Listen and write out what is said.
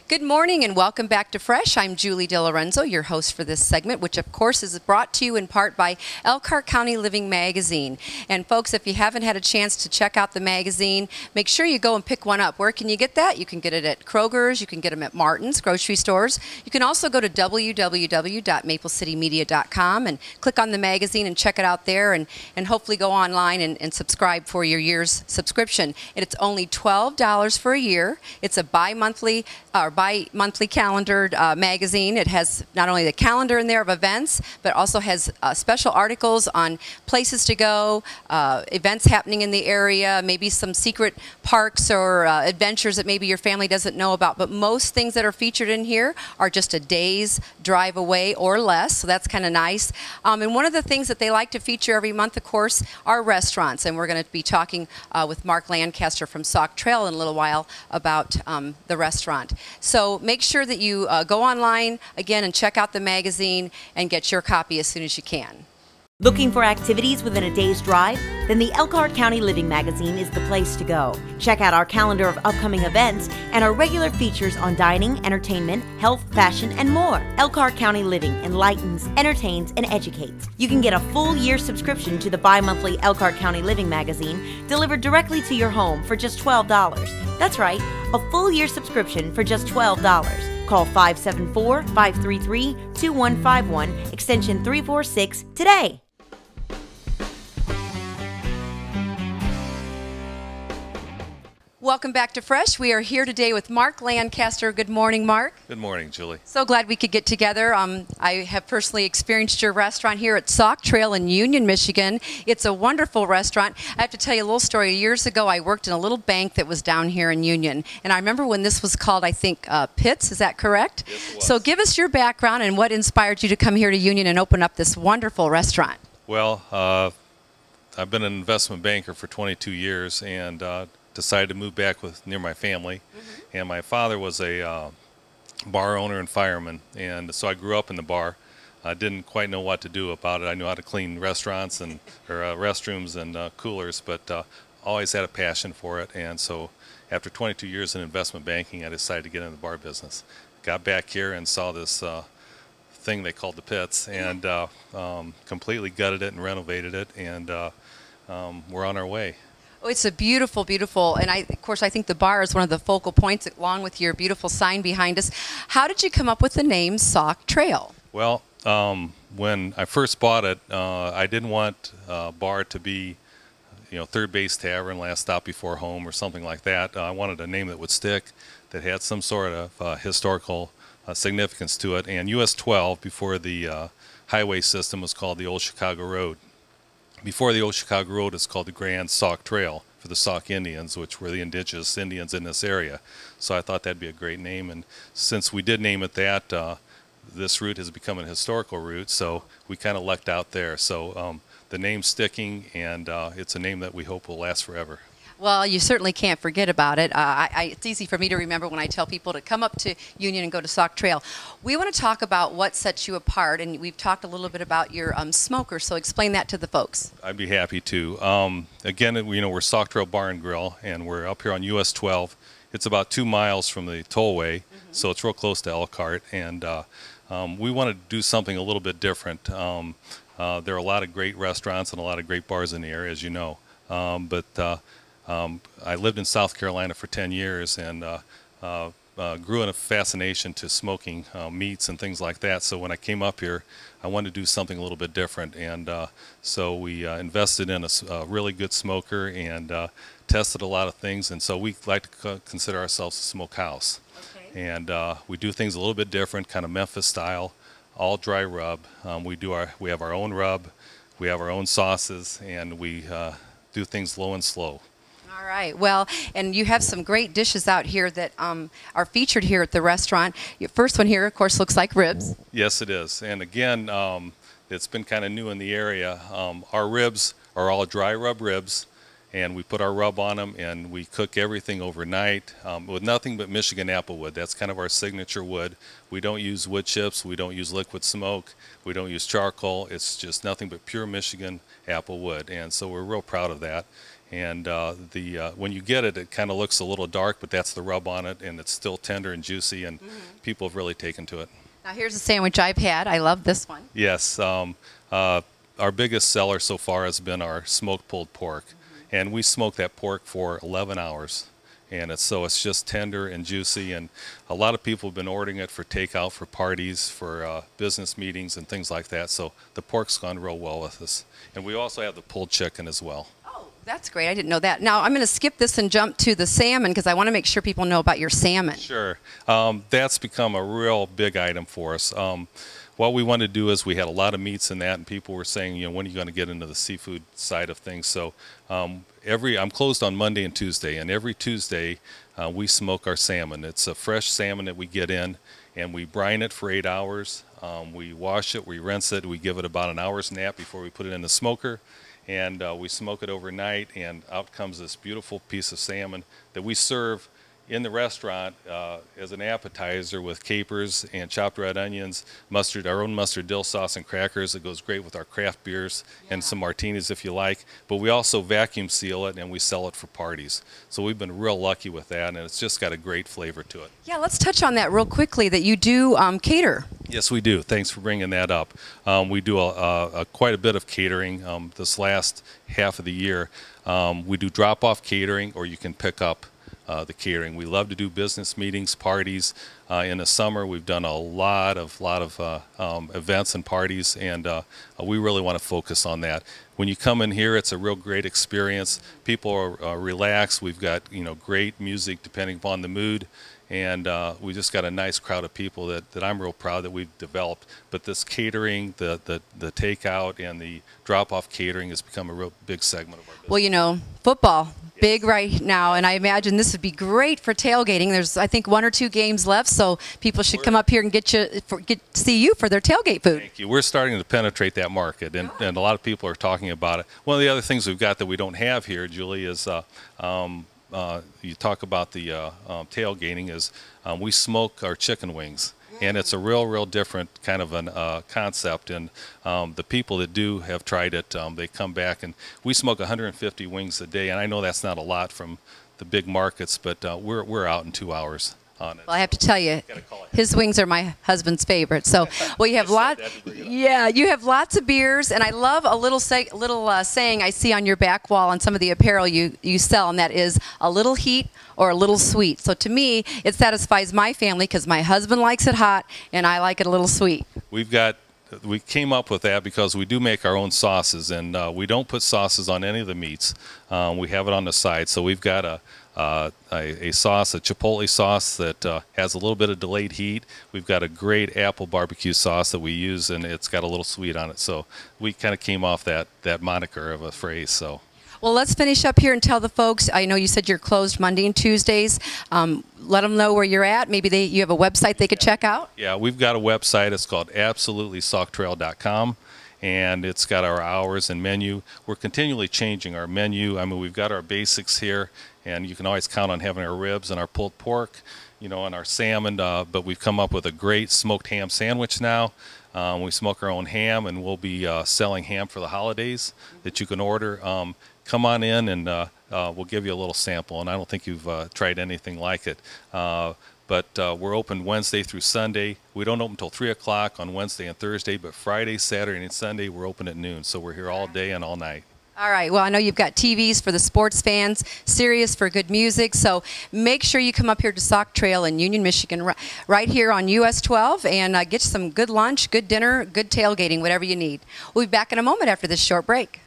Good morning and welcome back to Fresh. I'm Julie DeLorenzo, your host for this segment, which of course is brought to you in part by Elkhart County Living Magazine. And folks, if you haven't had a chance to check out the magazine, make sure you go and pick one up. Where can you get that? You can get it at Kroger's, you can get them at Martin's grocery stores. You can also go to www.maplecitymedia.com and click on the magazine and check it out there, and hopefully go online and subscribe for your year's subscription. And it's only $12 for a year. It's a bi-monthly calendared magazine. It has not only the calendar in there of events, but also has special articles on places to go, events happening in the area, maybe some secret parks or adventures that maybe your family doesn't know about. But most things that are featured in here are just a day's drive away or less, so that's kind of nice. And one of the things that they like to feature every month, of course, are restaurants. And we're going to be talking with Mark Lancaster from Sauk Trail in a little while about the restaurant. So make sure that you go online again and check out the magazine and get your copy as soon as you can. Looking for activities within a day's drive? Then the Elkhart County Living Magazine is the place to go. Check out our calendar of upcoming events and our regular features on dining, entertainment, health, fashion, and more. Elkhart County Living enlightens, entertains, and educates. You can get a full year subscription to the bi-monthly Elkhart County Living Magazine delivered directly to your home for just $12. That's right, a full year subscription for just $12. Call 574-533-2151, extension 346 today. Welcome back to Fresh. We are here today with Mark Lancaster. Good morning, Mark. Good morning, Julie. So glad we could get together. I have personally experienced your restaurant here at Sauk Trail in Union, Michigan. It's a wonderful restaurant. I have to tell you a little story. Years ago, I worked in a little bank that was down here in Union. And I remember when this was called, I think, Pitts. Is that correct? Yes, it was. So give us your background and what inspired you to come here to Union and open up this wonderful restaurant. Well, I've been an investment banker for 22 years and decided to move back near my family. And my father was a bar owner and fireman, and so I grew up in the bar. I didn't quite know what to do about it. I knew how to clean restaurants and restrooms and coolers, but always had a passion for it. And so after 22 years in investment banking, I decided to get into the bar business. Got back here and saw this thing they called the Pits, and completely gutted it and renovated it, and we're on our way. Oh, it's a beautiful, beautiful, and of course, I think the bar is one of the focal points, along with your beautiful sign behind us. How did you come up with the name Sauk Trail? Well, when I first bought it, I didn't want a bar to be, Third Base Tavern, Last Stop Before Home, or something like that. I wanted a name that would stick, that had some sort of historical significance to it. And US 12, before the highway system, was called the Old Chicago Road. Before the Old Chicago Road, it's called the Grand Sauk Trail for the Sauk Indians, which were the indigenous Indians in this area. So I thought that'd be a great name, and since we did name it that, this route has become an historical route, so we kind of lucked out there. So the name's sticking, and it's a name that we hope will last forever. Well, you certainly can't forget about it. It's easy for me to remember when I tell people to come up to Union and go to Sauk Trail. We want to talk about what sets you apart, and we've talked a little bit about your smoker, so explain that to the folks. I'd be happy to. Again, we're Sauk Trail Bar and Grill, and we're up here on US 12. It's about 2 miles from the tollway, so it's real close to Elkhart, and we wanted to do something a little bit different. There are a lot of great restaurants and a lot of great bars in the area, as you know, I lived in South Carolina for 10 years and grew in a fascination to smoking meats and things like that. So when I came up here, I wanted to do something a little bit different. And so we invested in a really good smoker and tested a lot of things. And so we like to consider ourselves a smokehouse. Okay. And we do things a little bit different, kind of Memphis style, all dry rub. We have our own rub, we have our own sauces, and we do things low and slow. All right. Well, and you have some great dishes out here that are featured here at the restaurant. Your first one here, of course, looks like ribs. Yes, it is. And again, it's been kind of new in the area. Our ribs are all dry rub ribs, and we put our rub on them, and we cook everything overnight with nothing but Michigan apple wood. That's kind of our signature wood. We don't use wood chips. We don't use liquid smoke. We don't use charcoal. It's just nothing but pure Michigan apple wood, and so we're real proud of that. And when you get it, it kind of looks a little dark, but that's the rub on it, and it's still tender and juicy, and people have really taken to it. Now here's a sandwich I've had. I love this one. Yes. Our biggest seller so far has been our smoked pulled pork, and we smoke that pork for 11 hours. And it's just tender and juicy, and a lot of people have been ordering it for takeout, for parties, for business meetings and things like that. So the pork's gone real well with us. And we also have the pulled chicken as well. Oh, that's great. I didn't know that. Now I'm going to skip this and jump to the salmon because I want to make sure people know about your salmon. Sure. That's become a real big item for us. What we wanted to do is we had a lot of meats in that, and people were saying, you know, when are you going to get into the seafood side of things? So I'm closed on Monday and Tuesday, and every Tuesday we smoke our salmon. It's a fresh salmon that we get in, and we brine it for 8 hours. We wash it, we rinse it, we give it about an hour's nap before we put it in the smoker, and we smoke it overnight, and out comes this beautiful piece of salmon that we serve in the restaurant as an appetizer with capers and chopped red onions, mustard, our own mustard dill sauce and crackers. It goes great with our craft beers and some martinis if you like. But we also vacuum seal it and we sell it for parties. So we've been real lucky with that, and it's just got a great flavor to it. Yeah, let's touch on that real quickly, that you do cater. Yes, we do. Thanks for bringing that up. We do quite a bit of catering this last half of the year. We do drop-off catering, or you can pick up the catering. We love to do business meetings, parties. In the summer, we've done a lot of events and parties, and we really want to focus on that. When you come in here, it's a real great experience. People are relaxed. We've got great music depending upon the mood, and we just got a nice crowd of people that I'm real proud that we've developed. But this catering, the takeout, and the drop-off catering has become a real big segment of our business. Well, football. Big right now, and I imagine this would be great for tailgating. There's, I think, 1 or 2 games left, so people should come up here and get to see you for their tailgate food. Thank you. We're starting to penetrate that market, and a lot of people are talking about it. One of the other things we've got that we don't have here, Julie, is you talk about the tailgating, is we smoke our chicken wings. And it's a real different kind of a concept. And the people that have tried it, they come back, and we smoke 150 wings a day. And I know that's not a lot from the big markets, but we're out in 2 hours on it. Well, I have to tell you, his wings are my husband's favorite. So, well, you have you have lots of beers, and I love a little saying I see on your back wall on some of the apparel you sell, and that is a little heat or a little sweet. So to me, it satisfies my family because my husband likes it hot, and I like it a little sweet. We came up with that because we do make our own sauces, and we don't put sauces on any of the meats. We have it on the side. So we've got a sauce, a chipotle sauce that has a little bit of delayed heat. We've got a great apple barbecue sauce that we use, and it's got a little sweet on it. So we kind of came off that moniker of a phrase. So. Well, let's finish up here and tell the folks, I know you said you're closed Monday and Tuesdays. Let them know where you're at. Maybe you have a website they could check out? Yeah, we've got a website. It's called absolutelysauktrail.com, and it's got our hours and menu. We're continually changing our menu. I mean, we've got our basics here, and you can always count on having our ribs and our pulled pork, and our salmon, but we've come up with a great smoked ham sandwich now. We smoke our own ham, and we'll be selling ham for the holidays that you can order. Come on in, and we'll give you a little sample, and I don't think you've tried anything like it. But we're open Wednesday through Sunday. We don't open until 3 o'clock on Wednesday and Thursday, but Friday, Saturday, and Sunday we're open at noon. So we're here all day and all night. All right. Well, I know you've got TVs for the sports fans, Sirius for good music. So make sure you come up here to Sauk Trail in Union, Michigan, right here on US 12, and get some good lunch, good dinner, good tailgating, whatever you need. We'll be back in a moment after this short break.